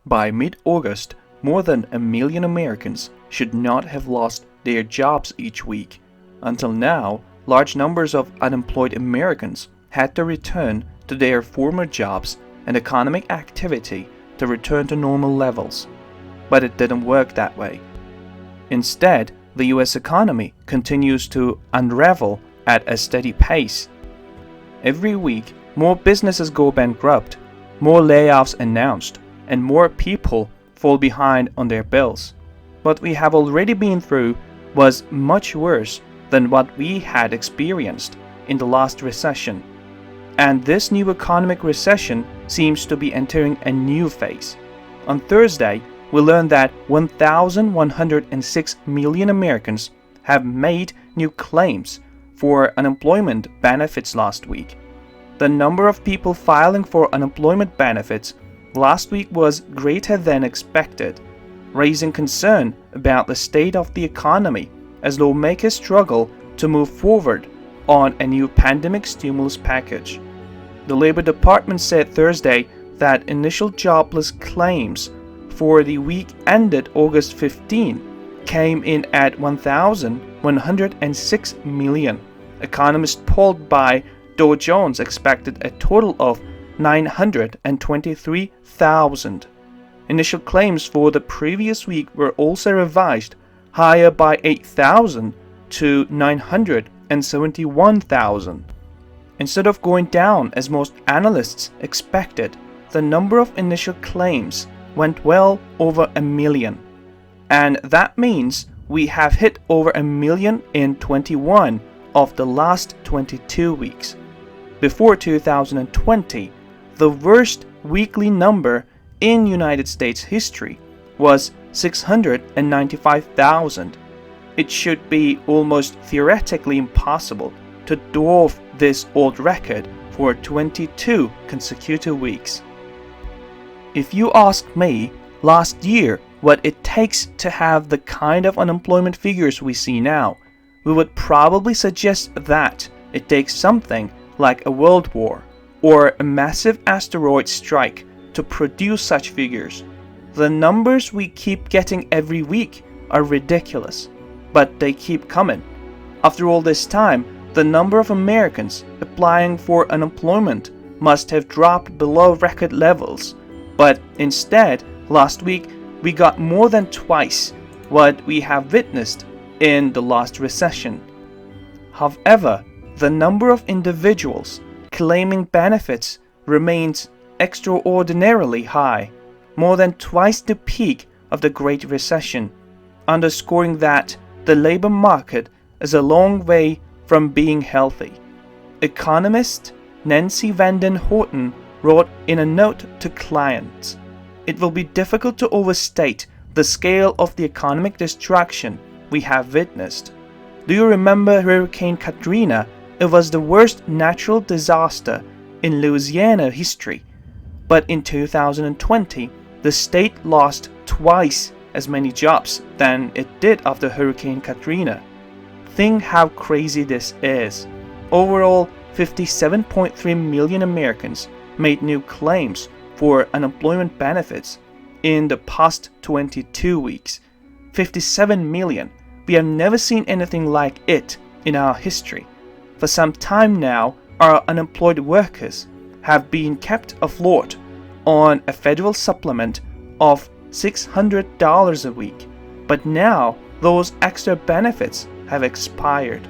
By mid-August, more than 1 million Americans should not have lost their jobs each week. Until now, large numbers of unemployed Americans had to return to their former jobs and economic activity to return to normal levels. But it didn't work that way. Instead, the US economy continues to unravel at a steady pace. Every week, more businesses go bankrupt, more layoffs announced, and more people fall behind on their bills. What we have already been through was much worse than what we had experienced in the last recession. And this new economic recession seems to be entering a new phase. On Thursday, we learned that 1,106 million Americans have made new claims for unemployment benefits last week. The number of people filing for unemployment benefits last week was greater than expected, raising concern about the state of the economy as lawmakers struggle to move forward on a new pandemic stimulus package. The Labor Department said Thursday that initial jobless claims for the week ended August 15 came in at 1,106 million. Economists polled by Dow Jones expected a total of 923,000. Initial claims for the previous week were also revised higher by 8,000 to 971,000. Instead of going down as most analysts expected, the number of initial claims went well over 1 million. And that means we have hit over 1 million in 21 of the last 22 weeks. Before 2020, the worst weekly number in United States history was 695,000. It should be almost theoretically impossible to dwarf this old record for 22 consecutive weeks. If you ask me last year what it takes to have the kind of unemployment figures we see now, we would probably suggest that it takes something like a world war or a massive asteroid strike to produce such figures. The numbers we keep getting every week are ridiculous, but they keep coming. After all this time, the number of Americans applying for unemployment must have dropped below record levels, but instead, last week, we got more than twice what we have witnessed in the last recession. However, the number of individuals claiming benefits remains extraordinarily high, more than twice the peak of the Great Recession, underscoring that the labor market is a long way from being healthy. Economist Nancy Vanden Horton wrote in a note to clients, "It will be difficult to overstate the scale of the economic destruction we have witnessed. Do you remember Hurricane Katrina? It was the worst natural disaster in Louisiana history. But in 2020, the state lost twice as many jobs than it did after Hurricane Katrina. Think how crazy this is. Overall, 57.3 million Americans made new claims for unemployment benefits in the past 22 weeks. 57 million. We have never seen anything like it in our history. For some time now, our unemployed workers have been kept afloat on a federal supplement of $600 a week, but now those extra benefits have expired.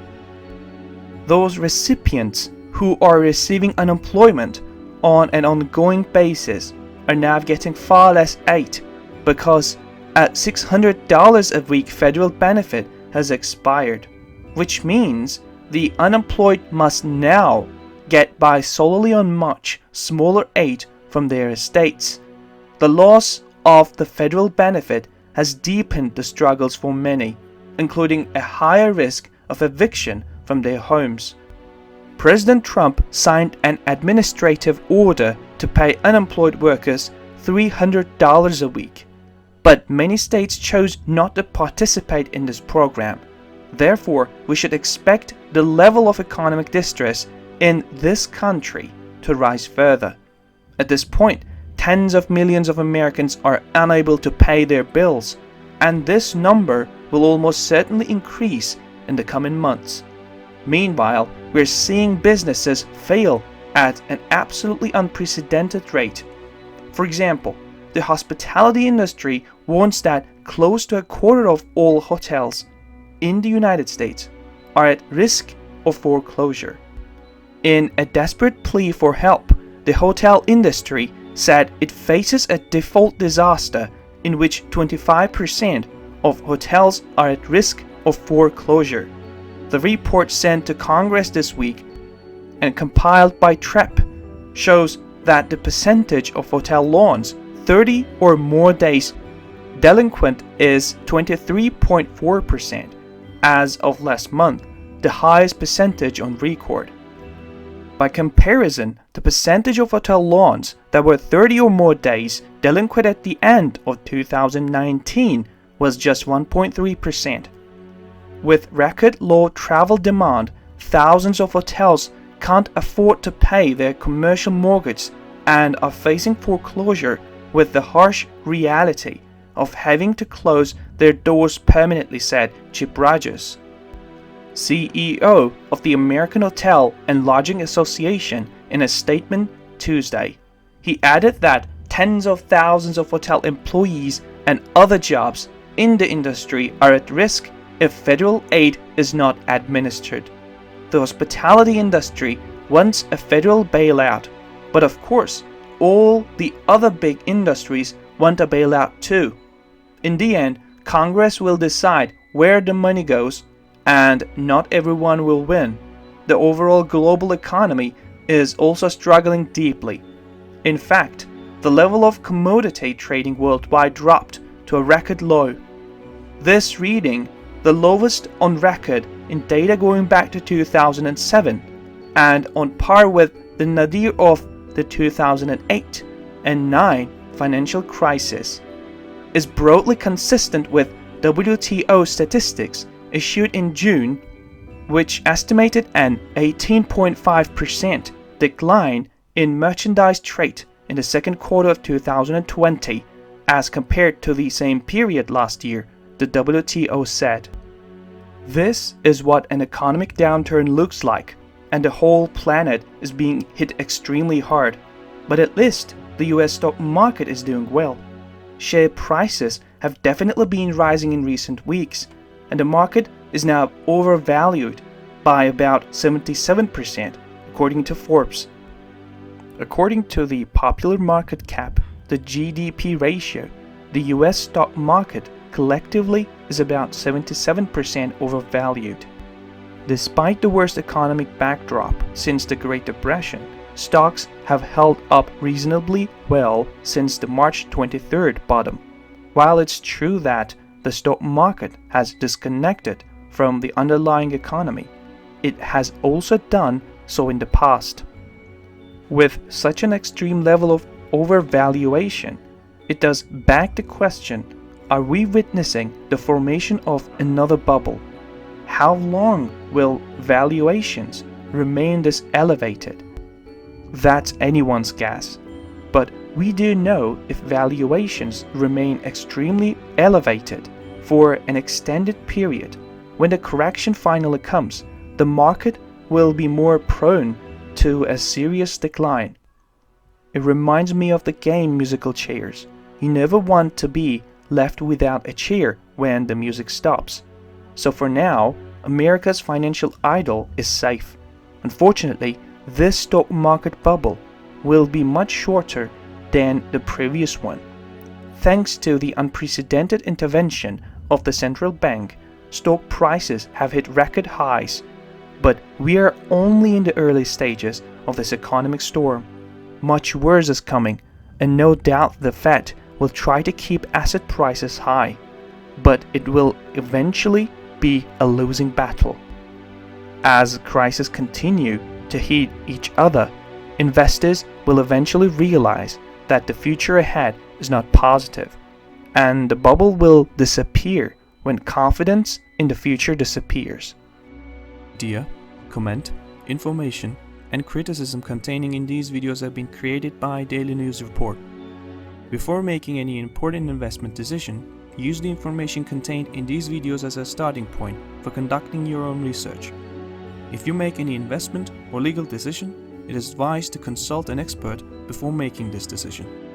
Those recipients who are receiving unemployment on an ongoing basis are now getting far less aid because a $600 a week federal benefit has expired, which means the unemployed must now get by solely on much smaller aid from their estates. The loss of the federal benefit has deepened the struggles for many, including a higher risk of eviction from their homes. President Trump signed an administrative order to pay unemployed workers $300 a week, but many states chose not to participate in this program. Therefore, we should expect the level of economic distress in this country to rise further. At this point, tens of millions of Americans are unable to pay their bills, and this number will almost certainly increase in the coming months. Meanwhile, we're seeing businesses fail at an absolutely unprecedented rate. For example, the hospitality industry warns that close to a quarter of all hotels in the United States are at risk of foreclosure. In a desperate plea for help, the hotel industry said it faces a default disaster in which 25% of hotels are at risk of foreclosure. The report sent to Congress this week and compiled by TREP shows that the percentage of hotel loans 30 or more days delinquent is 23.4% as of last month, the highest percentage on record. By comparison, the percentage of hotel loans that were 30 or more days delinquent at the end of 2019 was just 1.3%. With record low travel demand, thousands of hotels can't afford to pay their commercial mortgage and are facing foreclosure with the harsh reality of having to close their doors permanently, said Chip Rogers, CEO of the American Hotel and Lodging Association, in a statement Tuesday. He added that tens of thousands of hotel employees and other jobs in the industry are at risk if federal aid is not administered. The hospitality industry wants a federal bailout, but of course, all the other big industries want a bailout too. In the end, Congress will decide where the money goes, and not everyone will win. The overall global economy is also struggling deeply. In fact, the level of commodity trading worldwide dropped to a record low. This reading, the lowest on record in data going back to 2007, and on par with the nadir of the 2008 and 9 financial crisis, is broadly consistent with WTO statistics issued in June, which estimated an 18.5% decline in merchandise trade in the second quarter of 2020 as compared to the same period last year, the WTO said. This is what an economic downturn looks like, and the whole planet is being hit extremely hard. But at least the US stock market is doing well. Share prices have definitely been rising in recent weeks, and the market is now overvalued by about 77%, according to Forbes. According to the popular market cap, the GDP ratio, the US stock market collectively is about 77% overvalued. Despite the worst economic backdrop since the Great Depression, stocks have held up reasonably well since the March 23rd bottom. While it's true that the stock market has disconnected from the underlying economy, it has also done so in the past. With such an extreme level of overvaluation, it does beg the question, are we witnessing the formation of another bubble? How long will valuations remain this elevated? That's anyone's guess. But we do know if valuations remain extremely elevated for an extended period, when the correction finally comes, the market will be more prone to a serious decline. It reminds me of the game musical chairs. You never want to be left without a chair when the music stops. So for now, America's financial idol is safe. Unfortunately, this stock market bubble will be much shorter than the previous one. Thanks to the unprecedented intervention of the central bank, stock prices have hit record highs. But we are only in the early stages of this economic storm. Much worse is coming, and no doubt the Fed will try to keep asset prices high, but it will eventually be a losing battle. As crises continue to hit each other, investors will eventually realize that the future ahead is not positive, and the bubble will disappear when confidence in the future disappears. Idea, comment, information, and criticism containing in these videos have been created by Daily News Report. Before making any important investment decision, use the information contained in these videos as a starting point for conducting your own research. If you make any investment or legal decision, it is advised to consult an expert before making this decision.